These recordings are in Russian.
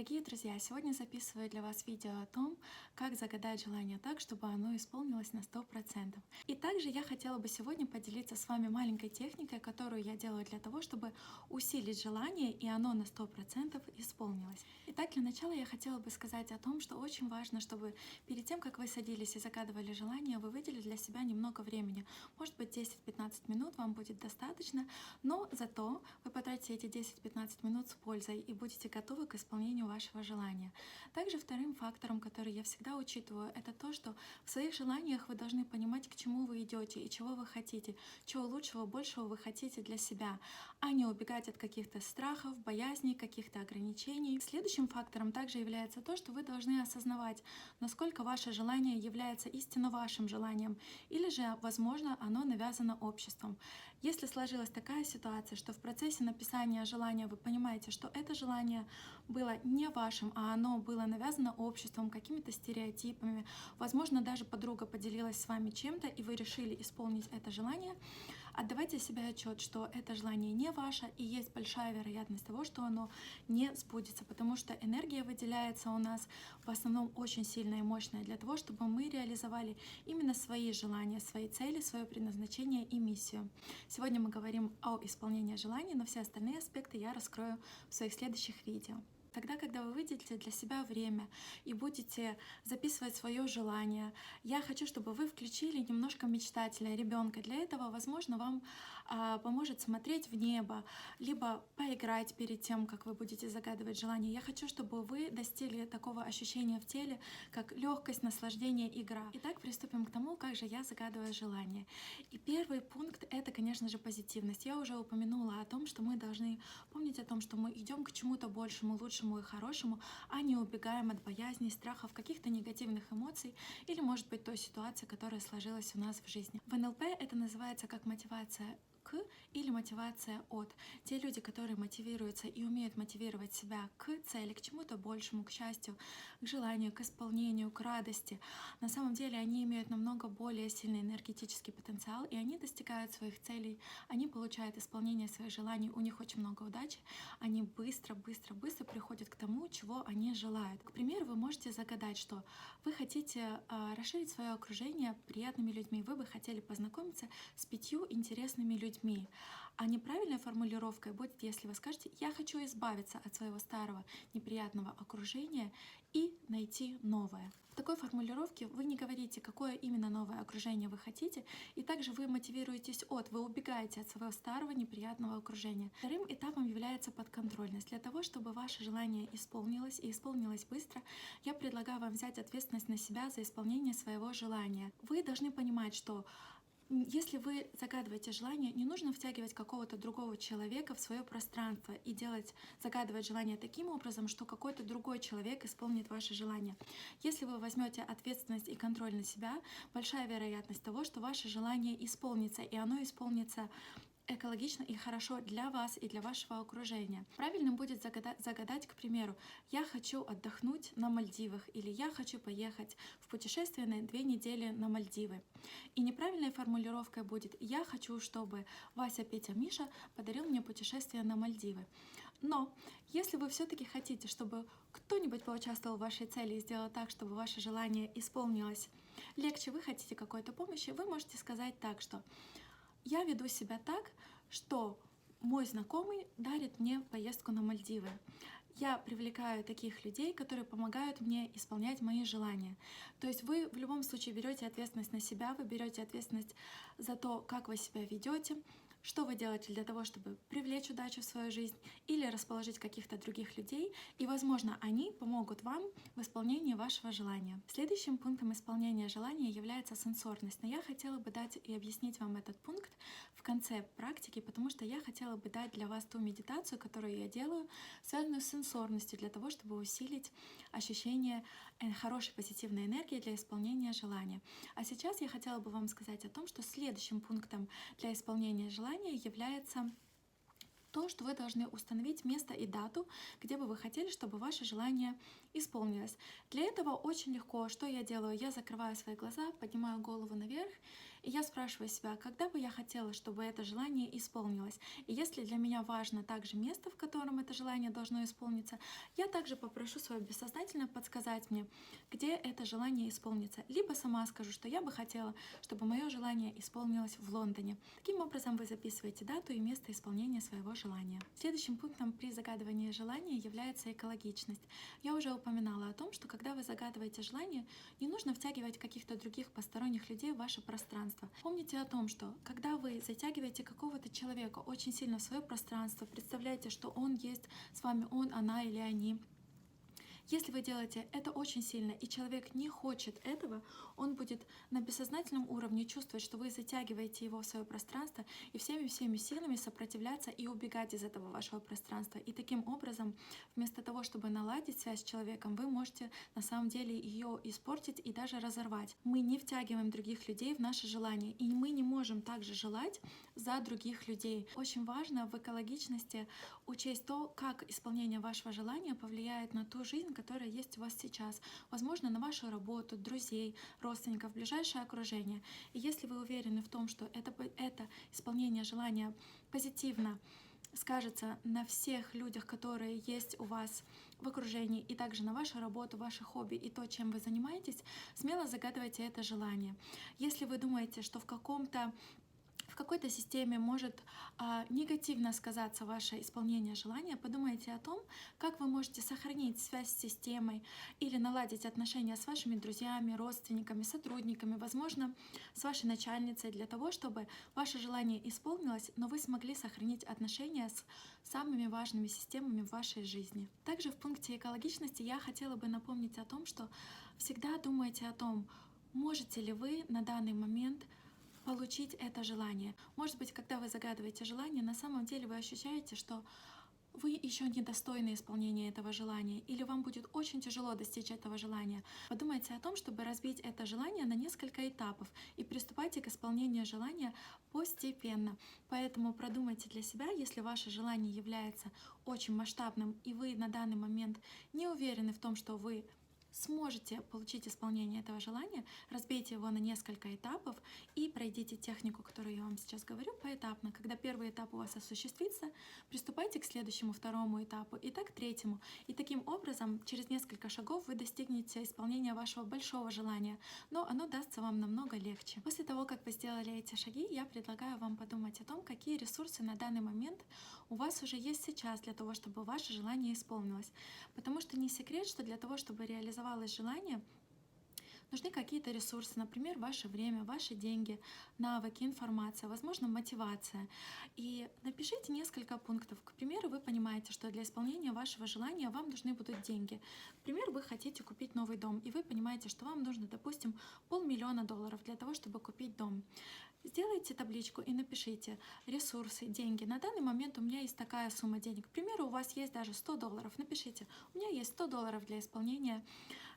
Дорогие друзья, сегодня записываю для вас видео о том, как загадать желание так, чтобы оно исполнилось на 100%. И также я хотела бы сегодня поделиться с вами маленькой техникой, которую я делаю для того, чтобы усилить желание, и оно на 100% исполнилось. Итак, для начала я хотела бы сказать о том, что очень важно, чтобы перед тем, как вы садились и загадывали желание, вы выделили для себя немного времени. Может быть, 10-15 минут вам будет достаточно, но зато вы потратите эти 10-15 минут с пользой и будете готовы к исполнению вашего желания. Также вторым фактором, который я всегда учитываю, это то, что в своих желаниях вы должны понимать, к чему вы идете и чего вы хотите, чего лучшего, большего вы хотите для себя, а не убегать от каких-то страхов, боязней, каких-то ограничений. Следующим фактором также является то, что вы должны осознавать, насколько ваше желание является истинно вашим желанием, или же, возможно, оно навязано обществом. Если сложилась такая ситуация, что в процессе написания желания вы понимаете, что это желание было не вашим, а оно было навязано обществом, какими-то стереотипами, возможно, даже подруга поделилась с вами чем-то, и вы решили исполнить это желание, отдавайте себе отчет, что это желание не ваше, и есть большая вероятность того, что оно не сбудется, потому что энергия выделяется у нас в основном очень сильная и мощная для того, чтобы мы реализовали именно свои желания, свои цели, свое предназначение и миссию. Сегодня мы говорим о исполнении желаний, но все остальные аспекты я раскрою в своих следующих видео. Тогда, когда вы выделите для себя время и будете записывать свое желание, я хочу, чтобы вы включили немножко мечтателя, ребенка. Для этого, возможно, вам поможет смотреть в небо, либо поиграть перед тем, как вы будете загадывать желание. Я хочу, чтобы вы достигли такого ощущения в теле, как легкость, наслаждение, игра. Итак, приступим к тому, как же я загадываю желание. И первый пункт — это, конечно же, позитивность. Я уже упомянула о том, что мы должны помнить о том, что мы идем к чему-то большему, лучшему и хорошему, а не убегаем от боязней, страхов, каких-то негативных эмоций или, может быть, той ситуации, которая сложилась у нас в жизни. В НЛП это называется как мотивация к или мотивация от. Те люди, которые мотивируются и умеют мотивировать себя к цели, к чему-то большему, к счастью, к желанию, к исполнению, к радости, на самом деле они имеют намного более сильный энергетический потенциал, и они достигают своих целей, они получают исполнение своих желаний, у них очень много удачи, они быстро приходят к тому, чего они желают. К примеру, вы можете загадать, что вы хотите расширить свое окружение приятными людьми, вы бы хотели познакомиться с 5 интересными людьми. А неправильной формулировкой будет, если вы скажете: «Я хочу избавиться от своего старого неприятного окружения и найти новое». В такой формулировке вы не говорите, какое именно новое окружение вы хотите, и также вы мотивируетесь вы убегаете от своего старого неприятного окружения. Вторым этапом является подконтрольность. Для того, чтобы ваше желание исполнилось и исполнилось быстро, я предлагаю вам взять ответственность на себя за исполнение своего желания. Вы должны понимать, что если вы загадываете желание, не нужно втягивать какого-то другого человека в свое пространство и загадывать желание таким образом, что какой-то другой человек исполнит ваше желание. Если вы возьмете ответственность и контроль на себя, большая вероятность того, что ваше желание исполнится, и оно исполнится экологично и хорошо для вас и для вашего окружения. Правильным будет загадать, к примеру: «Я хочу отдохнуть на Мальдивах» или «Я хочу поехать в путешествие на 2 недели на Мальдивы». И неправильной формулировкой будет: «Я хочу, чтобы Вася, Петя, Миша подарил мне путешествие на Мальдивы». Но если вы все-таки хотите, чтобы кто-нибудь поучаствовал в вашей цели и сделал так, чтобы ваше желание исполнилось легче, вы хотите какой-то помощи, вы можете сказать так, что «Я веду себя так, что мой знакомый дарит мне поездку на Мальдивы. Я привлекаю таких людей, которые помогают мне исполнять мои желания». То есть вы в любом случае берете ответственность на себя, вы берете ответственность за то, как вы себя ведете, что вы делаете для того, чтобы привлечь удачу в свою жизнь или расположить каких-то других людей, и, возможно, они помогут вам в исполнении вашего желания. Следующим пунктом исполнения желания является сенсорность, но я хотела бы дать и объяснить вам этот пункт в конце практики, потому что я хотела бы дать для вас ту медитацию, которую я делаю, связанную с сенсорностью, для того, чтобы усилить ощущение хорошей позитивной энергии для исполнения желания. А сейчас я хотела бы вам сказать о том, что следующим пунктом для исполнения желания является то, что вы должны установить место и дату, где бы вы хотели, чтобы ваше желание исполнилось. Для этого очень легко. Что я делаю? Я закрываю свои глаза, поднимаю голову наверх И я спрашиваю себя, когда бы я хотела, чтобы это желание исполнилось. И если для меня важно также место, в котором это желание должно исполниться, я также попрошу свое бессознательное подсказать мне, где это желание исполнится. Либо сама скажу, что я бы хотела, чтобы мое желание исполнилось в Лондоне. Таким образом вы записываете дату и место исполнения своего желания. Следующим пунктом при загадывании желания является экологичность. Я уже упоминала о том, что когда вы загадываете желание, не нужно втягивать каких-то других посторонних людей в ваше пространство. Помните о том, что когда вы затягиваете какого-то человека очень сильно в свое пространство, представляете, что он есть с вами, он, она или они. Если вы делаете это очень сильно, и человек не хочет этого, он будет на бессознательном уровне чувствовать, что вы затягиваете его в свое пространство и всеми силами сопротивляться и убегать из этого вашего пространства. И таким образом, вместо того, чтобы наладить связь с человеком, вы можете на самом деле ее испортить и даже разорвать. Мы не втягиваем других людей в наше желание, и мы не можем также желать за других людей. Очень важно в экологичности учесть то, как исполнение вашего желания повлияет на ту жизнь, которая есть у вас сейчас, возможно, на вашу работу, друзей, родственников, ближайшее окружение. И если вы уверены в том, что это исполнение желания позитивно скажется на всех людях, которые есть у вас в окружении, и также на вашу работу, ваши хобби и то, чем вы занимаетесь, смело загадывайте это желание. Если вы думаете, что в какой-то системе может негативно сказаться ваше исполнение желания, подумайте о том, как вы можете сохранить связь с системой или наладить отношения с вашими друзьями, родственниками, сотрудниками, возможно, с вашей начальницей, для того, чтобы ваше желание исполнилось, но вы смогли сохранить отношения с самыми важными системами в вашей жизни. Также в пункте экологичности я хотела бы напомнить о том, что всегда думайте о том, можете ли вы на данный момент получить это желание. Может быть, когда вы загадываете желание, на самом деле вы ощущаете, что вы еще недостойны исполнения этого желания, или вам будет очень тяжело достичь этого желания. Подумайте о том, чтобы разбить это желание на несколько этапов и приступайте к исполнению желания постепенно. Поэтому продумайте для себя, если ваше желание является очень масштабным, и вы на данный момент не уверены в том, что вы сможете получить исполнение этого желания, разбейте его на несколько этапов и пройдите технику, которую я вам сейчас говорю, поэтапно. Когда первый этап у вас осуществится, приступайте к следующему, второму этапу и так к третьему. И таким образом, через несколько шагов вы достигнете исполнения вашего большого желания, но оно дастся вам намного легче. После того, как вы сделали эти шаги, я предлагаю вам подумать о том, какие ресурсы на данный момент у вас уже есть сейчас для того, чтобы ваше желание исполнилось. Потому что не секрет, что для того, чтобы реализовалось желание, нужны какие-то ресурсы, например, ваше время, ваши деньги, навыки, информация, возможно, мотивация. И напишите несколько пунктов. К примеру, вы понимаете, что для исполнения вашего желания вам нужны будут деньги. К примеру, вы хотите купить новый дом, и вы понимаете, что вам нужно, допустим, $500 000 для того, чтобы купить дом. Сделайте табличку и напишите ресурсы, деньги. На данный момент у меня есть такая сумма денег. К примеру, у вас есть даже $100. Напишите, у меня есть $100 для исполнения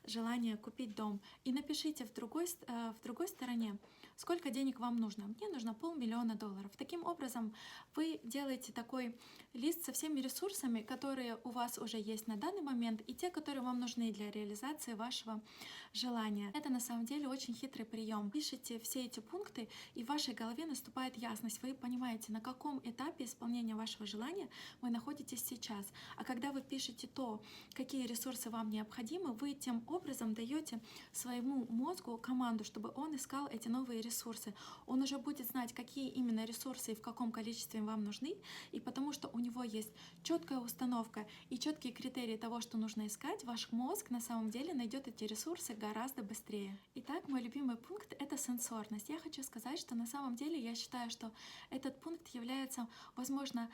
желания купить дом. И напишите в другой стороне, сколько денег вам нужно. Мне нужно $500 000. Таким образом, вы делаете такой лист со всеми ресурсами, которые у вас уже есть на данный момент, и те, которые вам нужны для реализации вашего желания. Это на самом деле очень хитрый прием. Пишите все эти пункты, и в вашей голове наступает ясность. Вы понимаете, на каком этапе исполнения вашего желания вы находитесь сейчас. А когда вы пишете то, какие ресурсы вам необходимы, вы тем образом даете своему мозгу команду, чтобы он искал эти новые ресурсы. Он уже будет знать, какие именно ресурсы и в каком количестве вам нужны, и потому что у него есть четкая установка и четкие критерии того, что нужно искать, ваш мозг на самом деле найдет эти ресурсы гораздо быстрее. Итак, мой любимый пункт — это сенсорность. Я хочу сказать, что на самом деле я считаю, что этот пункт является, возможно,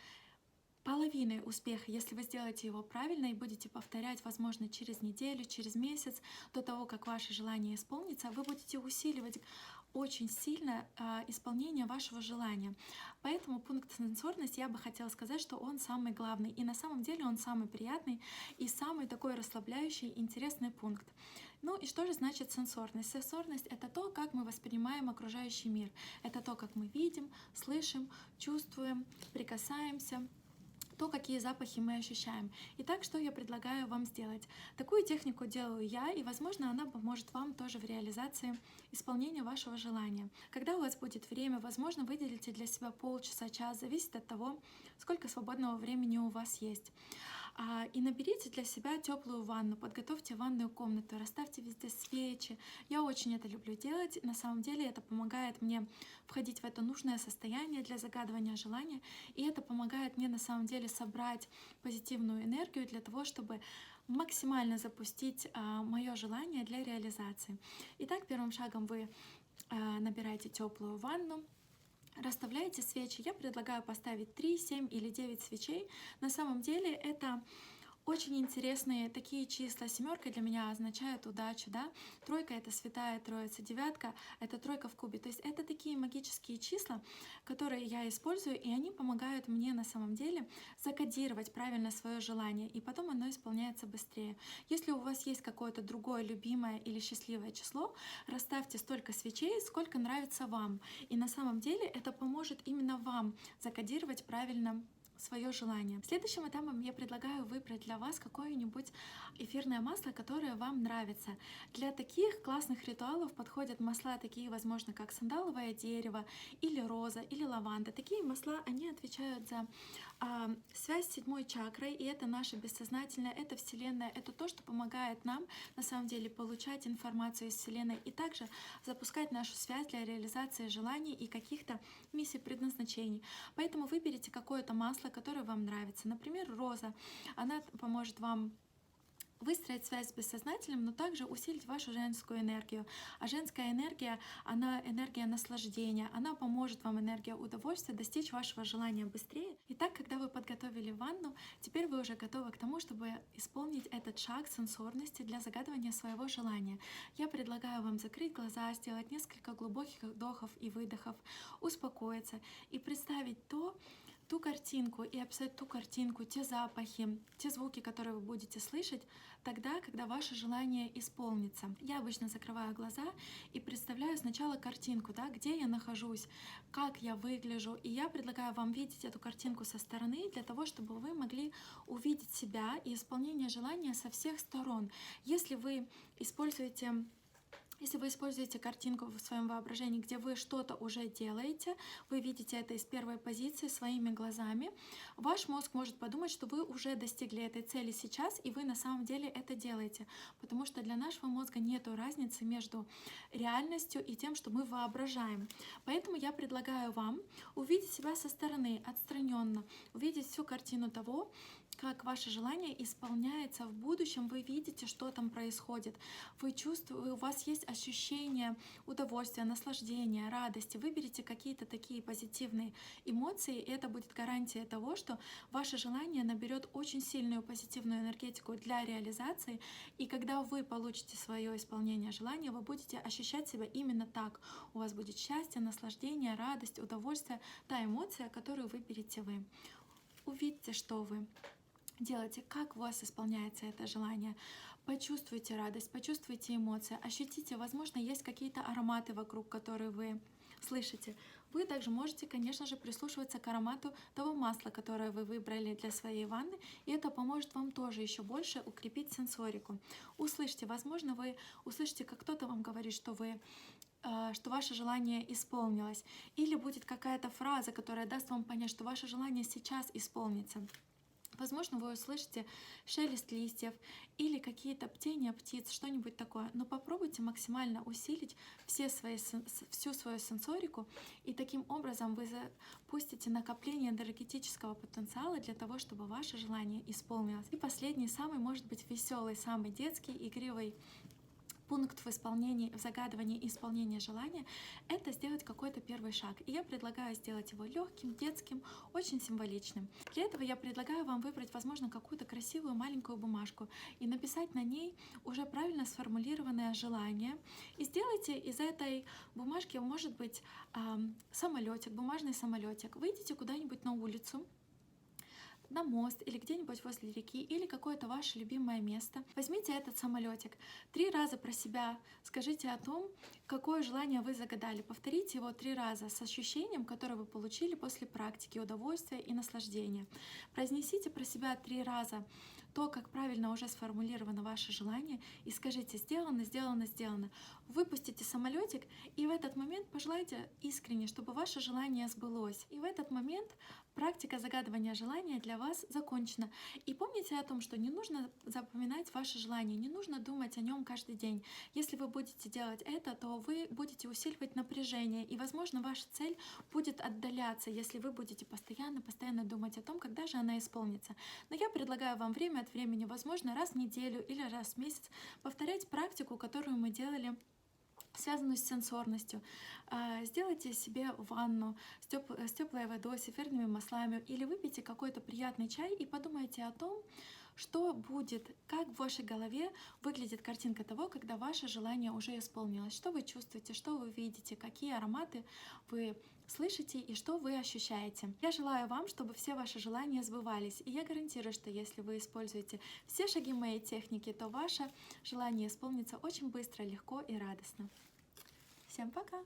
половиной успеха, если вы сделаете его правильно и будете повторять, возможно, через неделю, через месяц, до того, как ваше желание исполнится, вы будете усиливать очень сильно исполнение вашего желания. Поэтому пункт сенсорность, я бы хотела сказать, что он самый главный. И на самом деле он самый приятный и самый такой расслабляющий, интересный пункт. Ну и что же значит сенсорность? Сенсорность — это то, как мы воспринимаем окружающий мир. Это то, как мы видим, слышим, чувствуем, прикасаемся, то, какие запахи мы ощущаем. Итак, что я предлагаю вам сделать? Такую технику делаю я, и, возможно, она поможет вам тоже в реализации исполнения вашего желания. Когда у вас будет время, возможно, выделите для себя полчаса, час, зависит от того, сколько свободного времени у вас есть. И наберите для себя теплую ванну, подготовьте ванную комнату, расставьте везде свечи. Я очень это люблю делать. На самом деле это помогает мне входить в это нужное состояние для загадывания желания. И это помогает мне на самом деле собрать позитивную энергию для того, чтобы максимально запустить мое желание для реализации. Итак, первым шагом вы набираете теплую ванну, расставляете свечи. Я предлагаю поставить 3, 7 или 9 свечей. На самом деле это очень интересные такие числа. Семерка для меня означает удачу, да? Тройка — это святая троица, девятка — это тройка в кубе. То есть это такие магические числа, которые я использую, и они помогают мне на самом деле закодировать правильно свое желание, и потом оно исполняется быстрее. Если у вас есть какое-то другое любимое или счастливое число, расставьте столько свечей, сколько нравится вам. И на самом деле это поможет именно вам закодировать правильно свое желание. Следующим этапом я предлагаю выбрать для вас какое-нибудь эфирное масло, которое вам нравится. Для таких классных ритуалов подходят масла такие, возможно, как сандаловое дерево, или роза, или лаванда. Такие масла, они отвечают за связь с седьмой чакрой, и это наше бессознательное, это Вселенная, это то, что помогает нам на самом деле получать информацию из Вселенной и также запускать нашу связь для реализации желаний и каких-то миссий, предназначений. Поэтому выберите какое-то масло, которое вам нравится. Например, роза. Она поможет вам выстроить связь с бессознательным, но также усилить вашу женскую энергию. А женская энергия, она энергия наслаждения, она поможет вам, энергия удовольствия, достичь вашего желания быстрее. Итак, когда вы подготовили ванну, теперь вы уже готовы к тому, чтобы исполнить этот шаг сенсорности для загадывания своего желания. Я предлагаю вам закрыть глаза, сделать несколько глубоких вдохов и выдохов, успокоиться и представить ту картинку и описать ту картинку, те запахи, те звуки, которые вы будете слышать тогда, когда ваше желание исполнится. Я обычно закрываю глаза и представляю сначала картинку, да, где я нахожусь, как я выгляжу. И я предлагаю вам видеть эту картинку со стороны для того, чтобы вы могли увидеть себя и исполнение желания со всех сторон. Если вы используете картинку в своем воображении, где вы что-то уже делаете, вы видите это из первой позиции своими глазами, ваш мозг может подумать, что вы уже достигли этой цели сейчас, и вы на самом деле это делаете. Потому что для нашего мозга нет разницы между реальностью и тем, что мы воображаем. Поэтому я предлагаю вам увидеть себя со стороны, отстраненно, увидеть всю картину того, как ваше желание исполняется в будущем, вы видите, что там происходит, вы чувствуете, у вас есть ощущение удовольствия, наслаждения, радости. Выберите какие-то такие позитивные эмоции, и это будет гарантия того, что ваше желание наберет очень сильную позитивную энергетику для реализации, и когда вы получите свое исполнение желания, вы будете ощущать себя именно так. У вас будет счастье, наслаждение, радость, удовольствие, та эмоция, которую выберете вы. Увидьте, что вы делайте, как у вас исполняется это желание. Почувствуйте радость, почувствуйте эмоции, ощутите, возможно, есть какие-то ароматы вокруг, которые вы слышите. Вы также можете, конечно же, прислушиваться к аромату того масла, которое вы выбрали для своей ванны, и это поможет вам тоже еще больше укрепить сенсорику. Услышьте, возможно, вы услышите, как кто-то вам говорит, что ваше желание исполнилось, или будет какая-то фраза, которая даст вам понять, что ваше желание сейчас исполнится. Возможно, вы услышите шелест листьев или какие-то птения птиц, что-нибудь такое. Но попробуйте максимально усилить всю свою сенсорику, и таким образом вы запустите накопление энергетического потенциала для того, чтобы ваше желание исполнилось. И последний, самый, может быть, веселый, самый детский, игривый пункт в загадывании и исполнении желания — это сделать какой-то первый шаг. И я предлагаю сделать его легким, детским, очень символичным. Для этого я предлагаю вам выбрать, возможно, какую-то красивую маленькую бумажку и написать на ней уже правильно сформулированное желание. И сделайте из этой бумажки, может быть, самолетик, бумажный самолетик. Выйдите куда-нибудь на улицу, на мост или где-нибудь возле реки или какое-то ваше любимое место. Возьмите этот самолетик, 3 раза про себя скажите о том, какое желание вы загадали. Повторите его 3 раза с ощущением, которое вы получили после практики, удовольствия и наслаждения. Произнесите про себя 3 раза то, как правильно уже сформулировано ваше желание, и скажите: сделано, сделано, сделано. Выпустите самолетик, и в этот момент пожелайте искренне, чтобы ваше желание сбылось. И в этот момент практика загадывания желания для вас закончена. И помните о том, что не нужно запоминать ваше желание, не нужно думать о нем каждый день. Если вы будете делать это, то вы будете усиливать напряжение, и, возможно, ваша цель будет отдаляться, если вы будете постоянно думать о том, когда же она исполнится. Но я предлагаю вам время от времени, возможно, раз в неделю или раз в месяц, повторять практику, которую мы делали, связанную с сенсорностью. Сделайте себе ванну с теплой водой, с эфирными маслами, или выпейте какой-то приятный чай и подумайте о том, что будет, как в вашей голове выглядит картинка того, когда ваше желание уже исполнилось, что вы чувствуете, что вы видите, какие ароматы вы слышите и что вы ощущаете. Я желаю вам, чтобы все ваши желания сбывались, и я гарантирую, что если вы используете все шаги моей техники, то ваше желание исполнится очень быстро, легко и радостно. Всем пока!